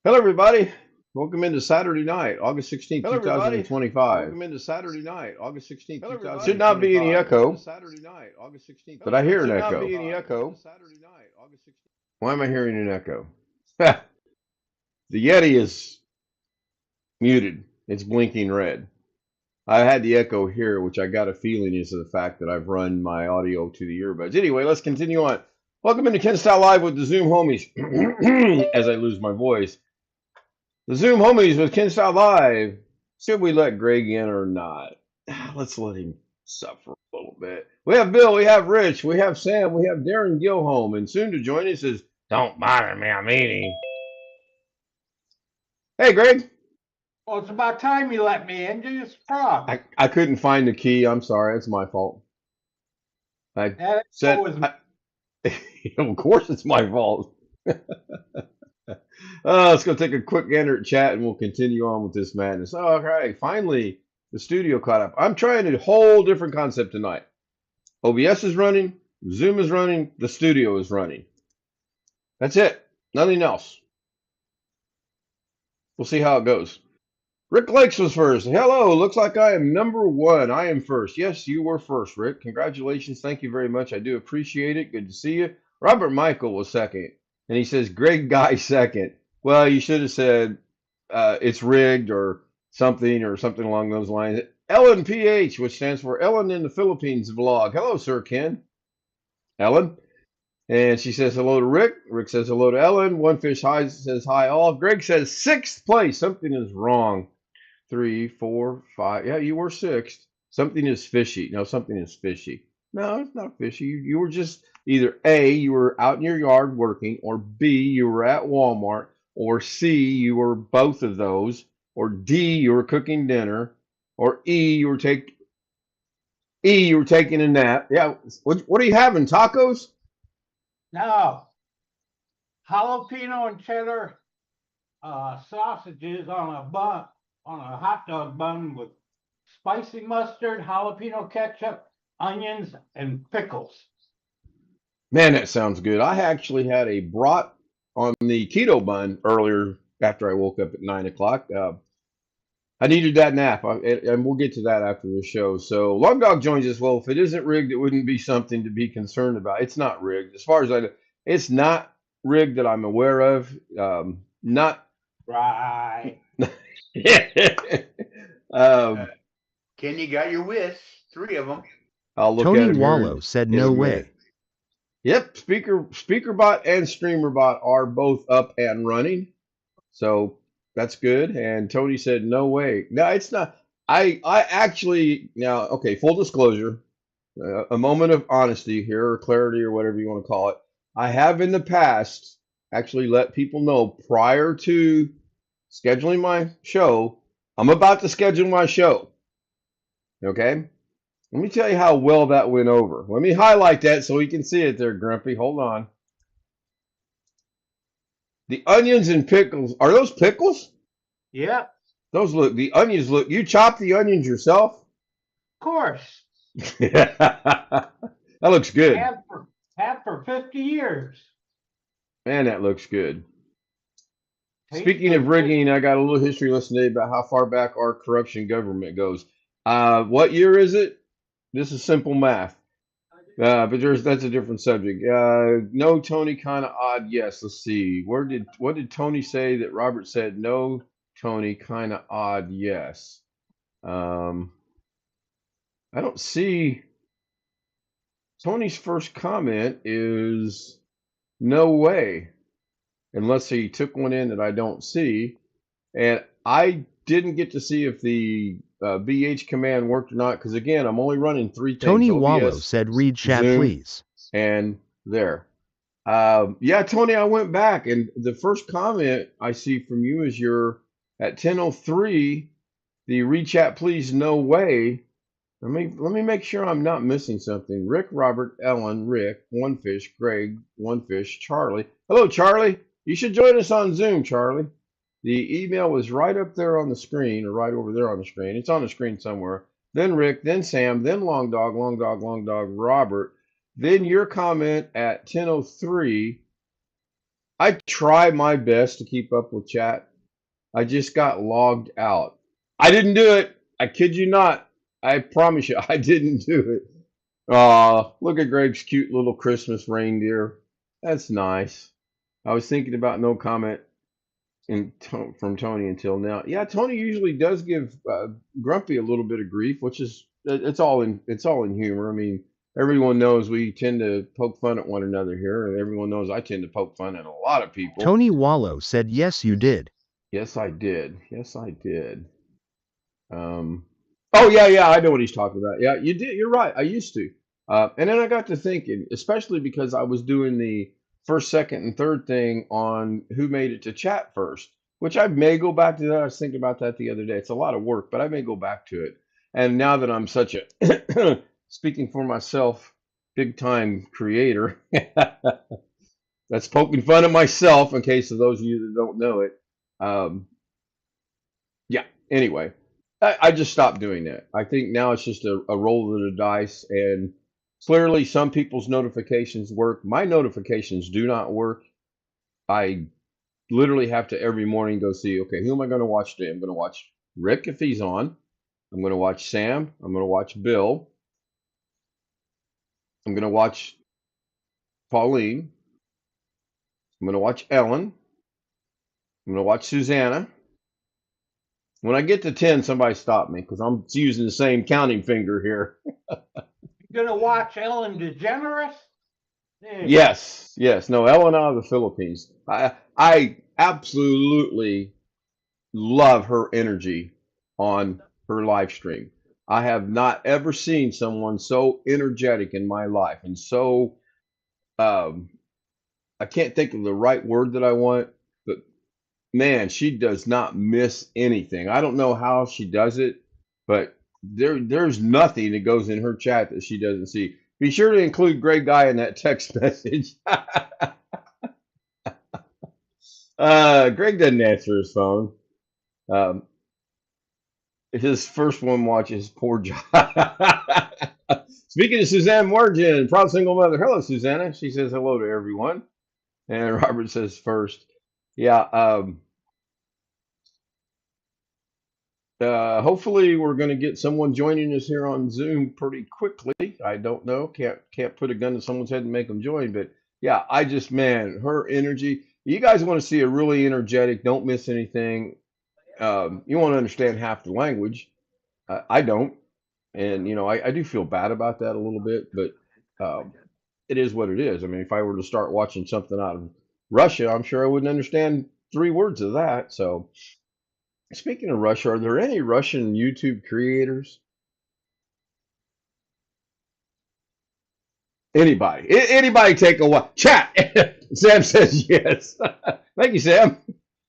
Hello, everybody. Welcome into Saturday night, August 16th, Hello, everybody. 2025. Welcome into Saturday night, August 16th, Hello, everybody. Should not be any 2025. echo, Saturday night, August 16th, but I hear an Should not echo. be any echo. Saturday night, August 16th. Why am I hearing an echo? The Yeti is muted. It's blinking red. I had the echo here, which I got a feeling is the fact that I've run my audio to the earbuds. Anyway, let's continue on. Welcome into Ken Style Live with the Zoom homies. As I lose my voice, the Zoom homies with Ken Style Live. Should we let Greg in or not? Let's let him suffer a little bit. We have Bill, we have Rich, we have Sam, we have Darren Gilholm, and soon to join us is Don't Bother Me, I'm Eating. Hey, Greg. Well, it's about time you let me in. You frog. I couldn't find the key. I'm sorry. It's my fault. I That said, was of course, it's my fault. Let's go take a quick gander at chat and we'll continue on with this madness. Oh, okay. Finally, the studio caught up. I'm trying a whole different concept tonight. OBS is running, Zoom is running, the studio is running. That's it. Nothing else. We'll see how it goes. Rick Lakes was first. Hello, looks like I am number one. I am first. Yes, you were first, Rick. Congratulations. Thank you very much. I do appreciate it. Good to see you. Robert Michael was second. And he says, Greg Guy second. Well, you should have said it's rigged or something along those lines. Ellen PH, which stands for Ellen in the Philippines vlog. Hello, Sir Ken. Ellen. And she says hello to Rick. Rick says hello to Ellen. One Fish High says hi all. Greg says sixth place. Something is wrong. 3, 4, 5. Yeah, you were sixth. Something is fishy. No, something is fishy. No, it's not fishy. You were just either A, you were out in your yard working, or B, you were at Walmart, or C, you were both of those, or D, you were cooking dinner, or you were taking a nap. Yeah. What are you having? Tacos? no jalapeno and cheddar sausages on a bun, on a hot dog bun with spicy mustard, jalapeno ketchup, onions, and pickles. Man, that sounds good. I actually had a brat on the keto bun earlier after I woke up at 9 o'clock. I needed that nap, and we'll get to that after the show. So, Long Dog joins us. Well, if it isn't rigged, it wouldn't be something to be concerned about. It's not rigged, as far as I know. It's not rigged that I'm aware of. Not. Right. um, Ken, you got your wish. 3 of them. I'll look Tony at it here Wallow said in a no minute. way. Yep, SpeakerBot and StreamerBot are both up and running, so that's good. And Tony said, "No way." No, it's not. I actually now okay. Full disclosure, a moment of honesty here, or clarity, or whatever you want to call it. I have in the past actually let people know prior to scheduling my show. I'm about to schedule my show. Okay. Let me tell you how well that went over. Let me highlight that so we can see it there, Grumpy. Hold on. The onions and pickles. Are those pickles? Yep, Those look, the onions look, you chop the onions yourself? of course. That looks good. Have for 50 years. Man, that looks good. Tastes Speaking of good. rigging, I got a little history lesson today about how far back our corruption government goes. What year is it? This is simple math. But that's a different subject. No, Tony, kind of odd. Yes. Let's see. What did Tony say that Robert said? No, Tony, kind of odd. Yes. I don't see Tony's first comment is no way, unless he took one in that I don't see. And I didn't get to see if the BH command worked or not, because again, I'm only running 3 things: Tony Wallow OBS, said read chat, Zoom, please. and there. Yeah, Tony, I went back, and the first comment I see from you is you're at 10:03. The read chat, please, no way. Let me make sure I'm not missing something. Rick, Robert, Ellen, Rick, One Fish, Greg, One Fish, Charlie. Hello, Charlie. You should join us on Zoom, Charlie. The email was right up there on the screen, or right over there on the screen. It's on the screen somewhere. Then Rick, then Sam, then Long Dog, Long Dog, Long Dog, Robert. Then your comment at 10:03. I try my best to keep up with chat. I just got logged out. I didn't do it. I kid you not. I promise you, I didn't do it. Look at Greg's cute little Christmas reindeer. That's nice. I was thinking about no comment from Tony until now. Yeah, Tony usually does give Grumpy a little bit of grief, which is it's all in humor. I mean, everyone knows we tend to poke fun at one another here, and everyone knows I tend to poke fun at a lot of people. Tony Wallow said, yes, you did. Yes, I did. Yes, I did. Um, oh yeah, I know what he's talking about. Yeah, you did. You're right. I used to, and then I got to thinking, especially because I was doing the first, second, and third thing on who made it to chat first, which I may go back to that. I was thinking about that the other day. It's a lot of work, but I may go back to it. And now that I'm such a speaking for myself, big time creator, that's poking fun at myself. In case of those of you that don't know it. Um, yeah. Anyway, I just stopped doing that. I think now it's just a roll of the dice, and clearly some people's notifications work. My notifications do not work. I literally have to every morning go see, okay, who am I going to watch today? I'm going to watch Rick if he's on. I'm going to watch Sam. I'm going to watch Bill. I'm going to watch Pauline. I'm going to watch Ellen. I'm going to watch Susanna. When I get to 10, somebody stop me because I'm using the same counting finger here. You're gonna watch Ellen DeGeneres? There you Yes, yes. No, Ellen out of the Philippines. I absolutely love her energy on her live stream. I have not ever seen someone so energetic in my life and so um I can't think of the right word that I want, but man, she does not miss anything. I don't know how she does it, but there's nothing that goes in her chat that she doesn't see. Be sure to include Greg Guy in that text message. Greg doesn't answer his phone. Um, his first one watches poor job. Speaking of Suzanne Morgan, proud single mother. Hello, Susanna. She says hello to everyone. And Robert says first. Yeah. Hopefully we're going to get someone joining us here on Zoom pretty quickly. I don't know. Can't put a gun to someone's head and make them join. But yeah, I just man, her energy. You guys want to see a really energetic, don't miss anything. You want to understand half the language. I don't, and I do feel bad about that a little bit, but it is what it is. I mean, if I were to start watching something out of Russia, I'm sure I wouldn't understand 3 words of that. So, speaking of Russia, are there any Russian YouTube creators? Anybody take a while? Chat. Sam says yes. Thank you, Sam.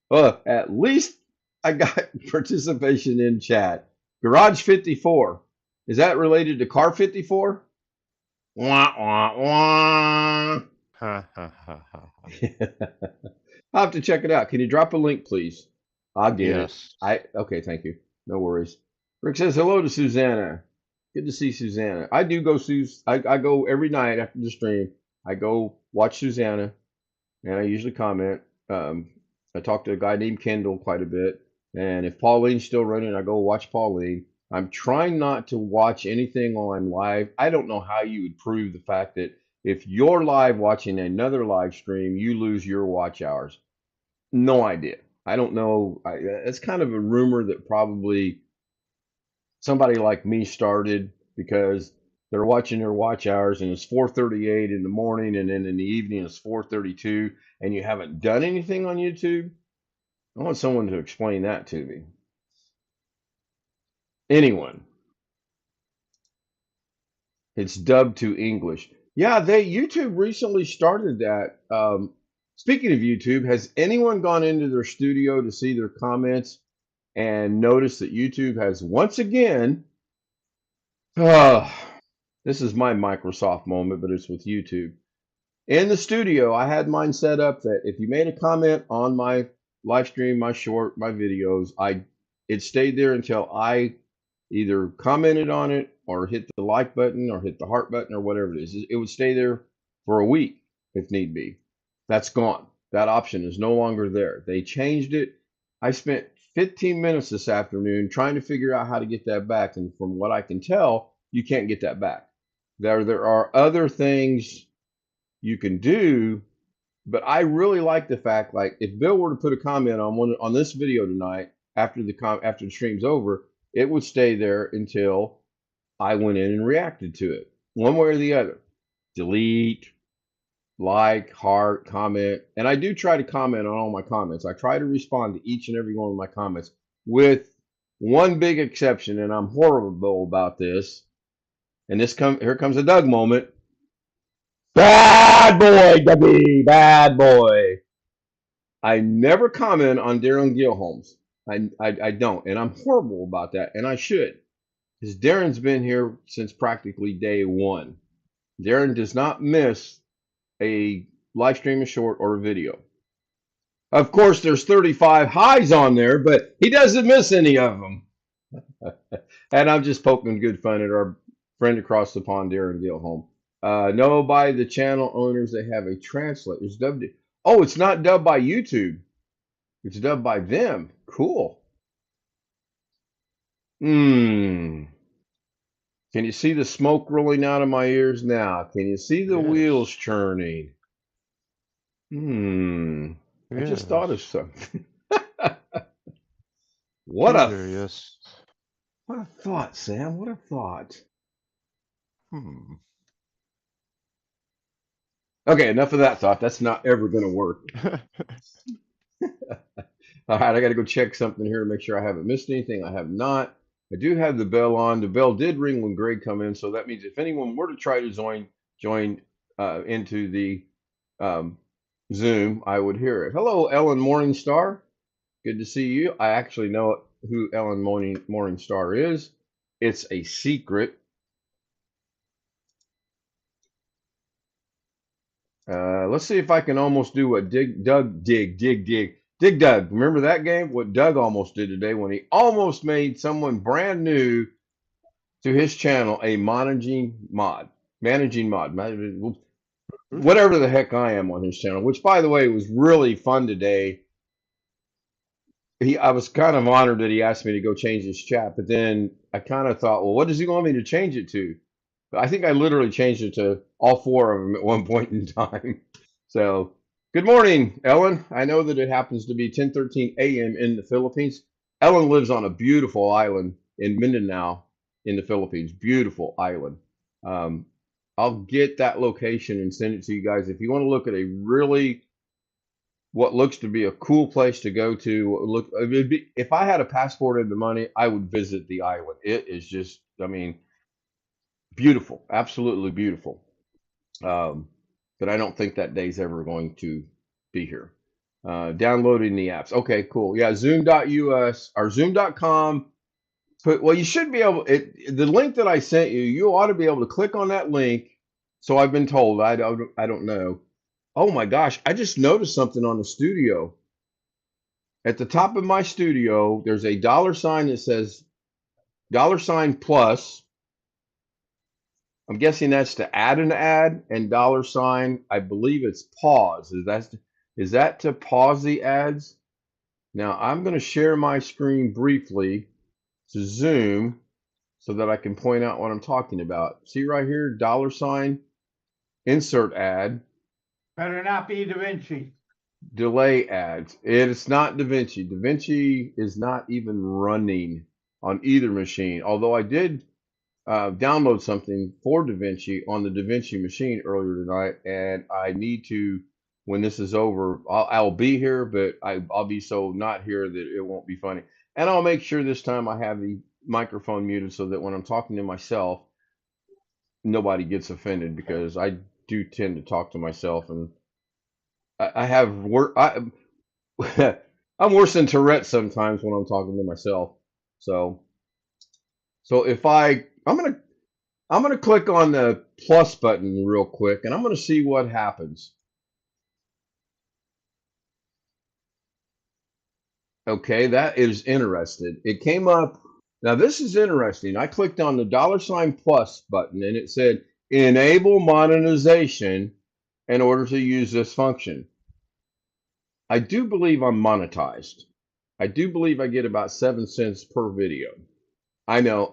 Well, at least I got participation in chat. Garage 54. Is that related to Car 54? Wah, wah, wah. Ha, ha, ha, ha. I'll have to check it out. Can you drop a link, please? I'll get it. Yes. Okay, thank you. No worries. Rick says hello to Susanna. Good to see Susanna. I do go I go every night after the stream. I go watch Susanna, and I usually comment. I talk to a guy named Kendall quite a bit, and if Pauline's still running, I go watch Pauline. I'm trying not to watch anything on live. I don't know how you would prove the fact that if you're live watching another live stream, you lose your watch hours. No idea. I don't know. It's kind of a rumor that probably somebody like me started because they're watching their watch hours and it's 4:38 in the morning and then in the evening it's 4:32 and you haven't done anything on YouTube. I want someone to explain that to me. Anyone. It's dubbed to English. Yeah, YouTube recently started that. Speaking of YouTube, has anyone gone into their studio to see their comments and noticed that YouTube has once again, this is my Microsoft moment, but it's with YouTube. In the studio, I had mine set up that if you made a comment on my live stream, my short, my videos, it stayed there until I either commented on it or hit the like button or hit the heart button or whatever it is. It would stay there for a week if need be. That's gone. That option is no longer there. They changed it. I spent 15 minutes this afternoon trying to figure out how to get that back. And from what I can tell, you can't get that back. There are other things you can do, but I really like the fact, like if Bill were to put a comment on this video tonight after the stream's over, it would stay there until I went in and reacted to it, one way or the other. Delete, like, heart, comment, and I do try to comment on all my comments. I try to respond to each and every one of my comments, with one big exception, and I'm horrible about this. And here comes a Doug moment. Bad boy, Debbie, bad boy. I never comment on Darren Gilholmes. I don't, and I'm horrible about that, and I should, because Darren's been here since practically day one. Darren does not miss a live stream, a short, or a video. Of course, there's 35 highs on there, but he doesn't miss any of them. And I'm just poking good fun at our friend across the pond, Darren Gilholm. No, by the channel owners, they have a translator. It's dubbed. Oh, it's not dubbed by YouTube. It's dubbed by them. Cool. Can you see the smoke rolling out of my ears now? Can you see the wheels churning? I just thought of something. What a thought, Sam. What a thought. Okay, enough of that thought. That's not ever going to work. All right, I got to go check something here to make sure I haven't missed anything. I have not. I do have the bell on. The bell did ring when Greg come in, so that means if anyone were to try to join into the Zoom, I would hear it. Hello, Ellen Morningstar. Good to see you. I actually know who Ellen Morningstar is. It's a secret. Let's see if I can almost do what Dig Doug. Remember that game? What Doug almost did today when he almost made someone brand new to his channel a managing mod, whatever the heck I am on his channel. Which, by the way, was really fun today. I was kind of honored that he asked me to go change his chat, but then I kind of thought, well, what does he want me to change it to? I think I literally changed it to all four of them at one point in time. So, good morning, Ellen. I know that it happens to be 10:13 a.m. in the Philippines. Ellen lives on a beautiful island in Mindanao in the Philippines. Beautiful island. I'll get that location and send it to you guys. If you want to look at a really, what looks to be a cool place to go to, if I had a passport and the money, I would visit the island. It is just, I mean, beautiful, absolutely beautiful. But I don't think that day's ever going to be here. Downloading the apps. Okay, cool. Yeah, Zoom.us or Zoom.com. Well, you should be able. The link that I sent you, you ought to be able to click on that link. So I've been told. I don't know. Oh my gosh! I just noticed something on the studio. At the top of my studio, there's a $sign that says $plus. I'm guessing that's to add an ad, and $sign. I believe it's pause. Is that to pause the ads? Now I'm going to share my screen briefly to Zoom so that I can point out what I'm talking about. See right here, $sign, insert ad. Better not be Da Vinci. Delay ads. It's not Da Vinci. Da Vinci is not even running on either machine. Although I did download something for Da Vinci on the Da Vinci machine earlier tonight, and I need to, when this is over, I'll be here, but I'll be so not here that it won't be funny. And I'll make sure this time I have the microphone muted so that when I'm talking to myself, nobody gets offended, because I do tend to talk to myself, and I'm worse than Tourette sometimes when I'm talking to myself. So if I'm gonna click on the plus button real quick, and I'm gonna see what happens. Okay, that is interesting. It came up. Now this is interesting. I clicked on the $sign plus button, and it said enable monetization in order to use this function. I do believe I'm monetized. I do believe I get about 7 cents per video. I know.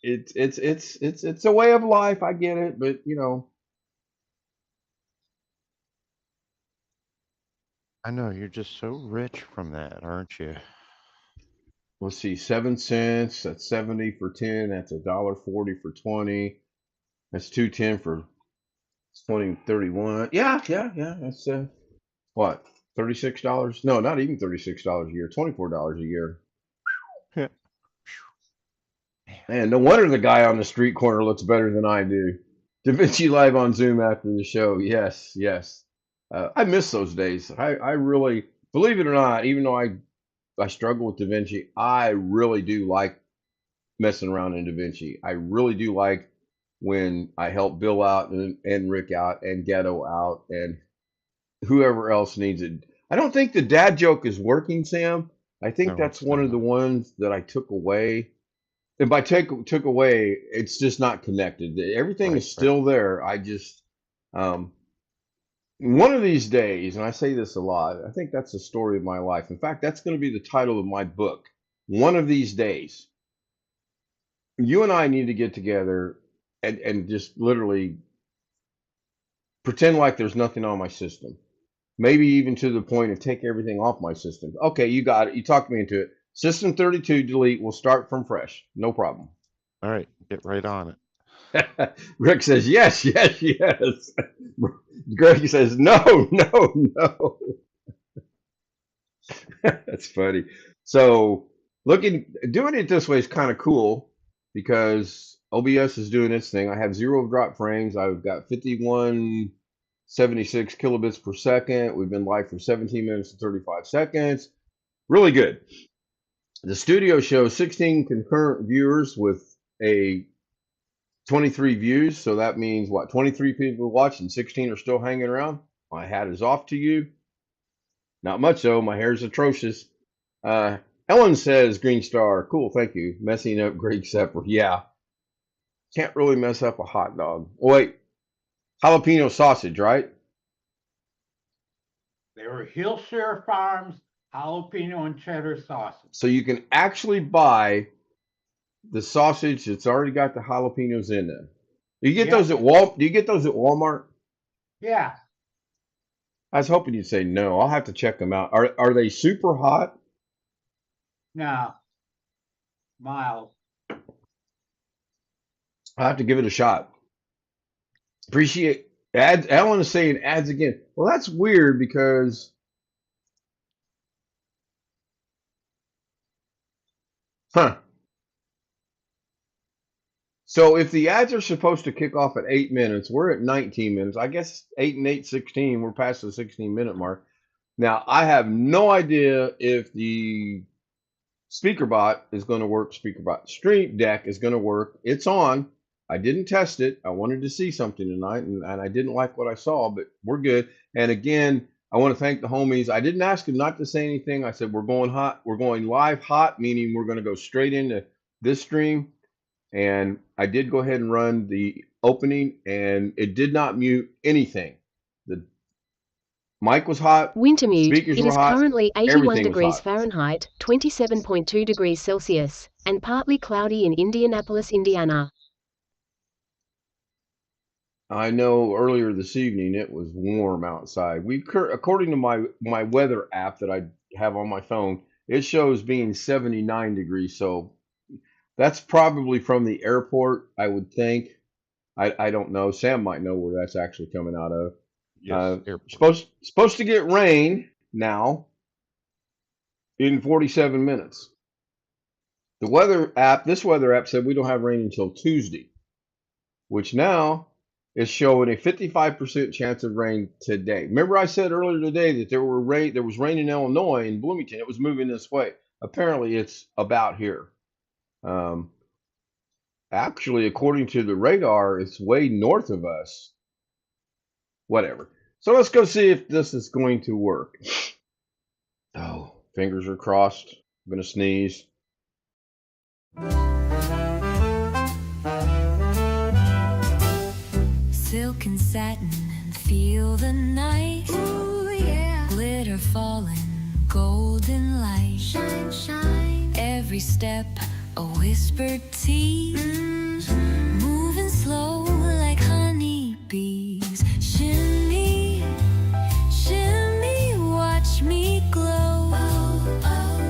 It's a way of life. I get it, but I know you're just so rich from that, aren't you? let's see, 7 cents. That's 70 for 10. That's $1.40 for 20. That's 2.10 for 20, 31. Yeah. That's what, $36? No, not even $36 a year. $24 a year. Man, no wonder the guy on the street corner looks better than I do. Da Vinci Live on Zoom after the show. Yes. I miss those days. I really, believe it or not, even though I struggle with Da Vinci, I really do like messing around in Da Vinci. I really do like when I help Bill out and Rick out and Ghetto out and whoever else needs it. I don't think the dad joke is working, Sam. I think No, that's it's one of the not. ones that I took away. And by took away, it's just not connected. Everything is Right. still there. I just um, one of these days, and I say this a lot, I think that's the story of my life. In fact, that's going to be the title of my book. One of these days, you and I need to get together and just literally pretend like there's nothing on my system. Maybe even to the point of take everything off my system. Okay, you got it. You talked me into it. System 32, delete. We'll start from fresh. No problem. All right, get right on it. Rick says, yes. Greg says, no. That's funny. So doing it this way is kind of cool because OBS is doing its thing. I have 0 drop frames. I've got 5176 kilobits per second. We've been live for 17 minutes and 35 seconds. Really good. The studio shows 16 concurrent viewers with a 23 views. So that means what? 23 people watch and 16 are still hanging around. My hat is off to you. Not much though. My hair's atrocious. Ellen says, Green Star, cool, thank you. Messing up Greg Sepper. Yeah. Can't really mess up a hot dog. Oh, wait. Jalapeno sausage, right? They were Hillshire Farms jalapeno and cheddar sausage. So you can actually buy the sausage that's already got the jalapenos in there. Do you get those at Do you get those at Walmart? Yeah. I was hoping you'd say no. I'll have to check them out. Are they super hot? No. Mild. I'll have to give it a shot. Appreciate ads. Ellen is saying ads again. Well, that's weird because So if the ads are supposed to kick off at 8 minutes, we're at 19 minutes. I guess 8 and 8, 16. We're past the 16-minute mark. Now, I have no idea if the SpeakerBot is going to work. SpeakerBot Stream Deck is going to work. It's on. I didn't test it. I wanted to see something tonight, and I didn't like what I saw, but we're good. And again, I want to thank the homies. I didn't ask them not to say anything. I said, we're going hot. We're going live hot, meaning we're going to go straight into this stream. And I did go ahead and run the opening, and it did not mute anything. The mic was hot. Winter mute. Speakers It were is hot. currently 81 Everything was degrees hot. Fahrenheit, 27.2 degrees Celsius, and partly cloudy in Indianapolis, Indiana. I know earlier this evening it was warm outside. According to my weather app that I have on my phone, it shows being 79 degrees. So that's probably from the airport, I would think. I don't know. Sam might know where that's actually coming out of. Yes, airport. Supposed to get rain now in 47 minutes. This weather app said we don't have rain until Tuesday, which now is showing a 55% chance of rain today. Remember I said earlier today that there was rain in Illinois and Bloomington. It was moving this way. Apparently it's about here. Actually, according to the radar, it's way north of us. Whatever. So let's go see if this is going to work. Oh, fingers are crossed. I'm going to sneeze. Silk and satin and feel the night. Ooh, yeah. glitter falling, golden light. Shine, shine. Every step a whispered tease. Moving slow like honeybees. Shimmy, shimmy, watch me glow.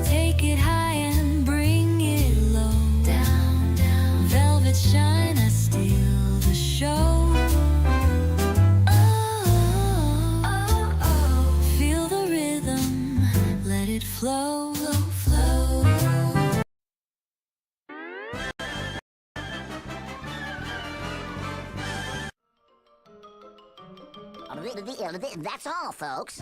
Take it high and bring it low. Down, down. Velvet shine, I steal the show. Feel the rhythm, let it flow, flow. That's all, folks.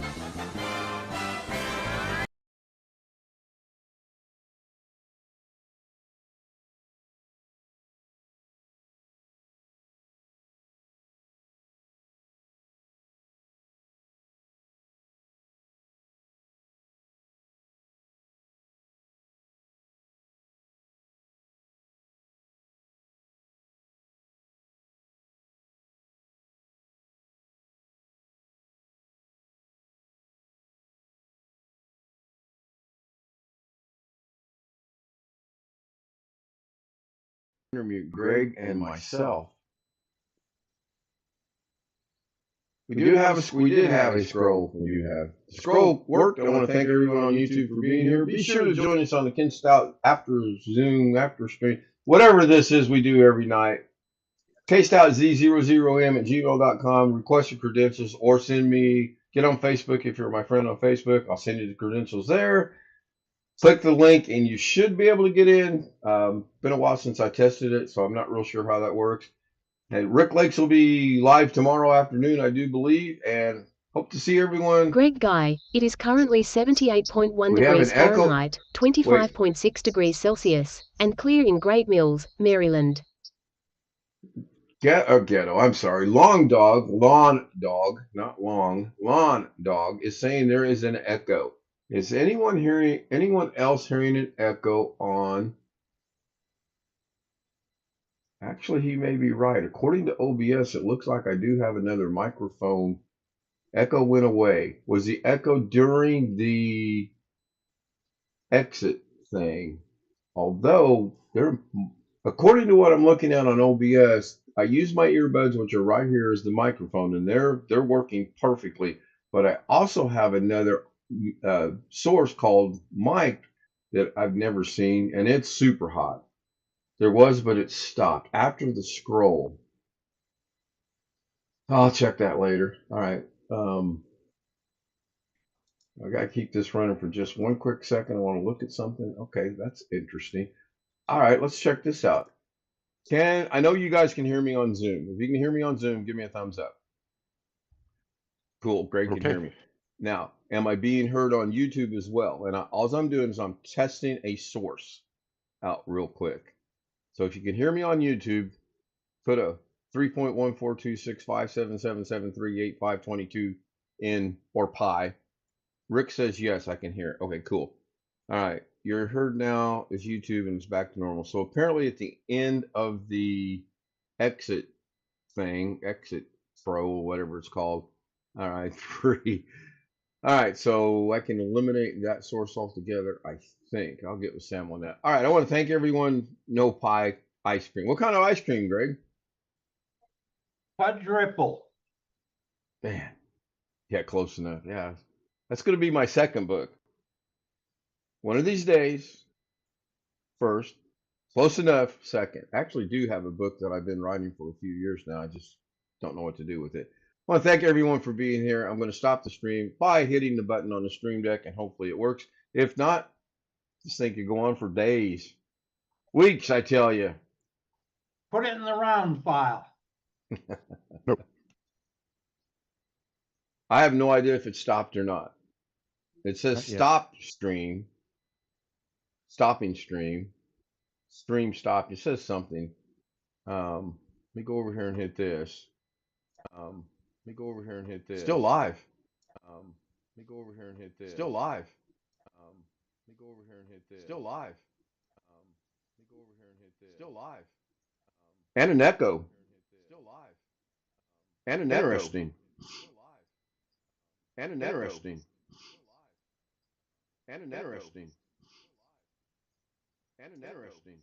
Intermute Greg and myself. We did have a scroll. The scroll worked. I want to thank everyone on YouTube for being here. Be sure to join us on the Ken Stout after Zoom, after stream, whatever this is we do every night. KStoutZ00M@gmail.com. Request your credentials or send me, get on Facebook if you're my friend on Facebook. I'll send you the credentials there. Click the link and you should be able to get in. Been a while since I tested it, so I'm not real sure how that works. And Rick Lakes will be live tomorrow afternoon, I do believe, and hope to see everyone. Greg Guy, it is currently 78.1 We have degrees an echo. Fahrenheit, 25.6 degrees Celsius, and clear in Great Mills, Maryland. Ghetto, I'm sorry. Lawn dog, not long. Lawn dog is saying there is an echo. Is anyone else hearing an echo on? Actually, he may be right. According to OBS, it looks like I do have another microphone. Echo went away. Was the echo during the exit thing? Although according to what I'm looking at on OBS, I use my earbuds, which are right here as the microphone, and they're working perfectly. But I also have another source called mic that I've never seen, and it's super hot. There was, but it stopped after the scroll. I'll check that later. All right. I got to keep this running for just one quick second. I want to look at something. Okay, that's interesting. All right, let's check this out. I know you guys can hear me on Zoom. If you can hear me on Zoom, give me a thumbs up. Cool, Greg can hear me. Now, am I being heard on YouTube as well? And all I'm doing is I'm testing a source out real quick. So if you can hear me on YouTube, put a 3.1426577738522 in or pi. Rick says yes, I can hear it. Okay, cool. All right, you're heard now is YouTube and it's back to normal. So apparently at the end of the exit thing, exit pro, whatever it's called. All right, free. All right, so I can eliminate that source altogether, I think. I'll get with Sam on that. All right, I want to thank everyone. No pie ice cream. What kind of ice cream, Greg? Quadruple. Man, yeah, close enough. Yeah, that's going to be my second book. One of these days, first, close enough, second. I actually do have a book that I've been writing for a few years now. I just don't know what to do with it. I want to thank everyone for being here. I'm going to stop the stream by hitting the button on the stream deck, and hopefully it works. If not, this thing could go on for days, weeks, I tell you. Put it in the round file. Nope. I have no idea if it stopped or not. It says Not yet. stop stream, stopping stream, stream stopped. It says something. Let me go over here and hit this. Still live. Let me go over here and hit this. Still live. Let me go over here and hit this. Still live. Let me go over here and hit this. Still live. And an echo. Still live. And an interesting. And an interesting. and an echo, Interesting. and an echo. Interesting.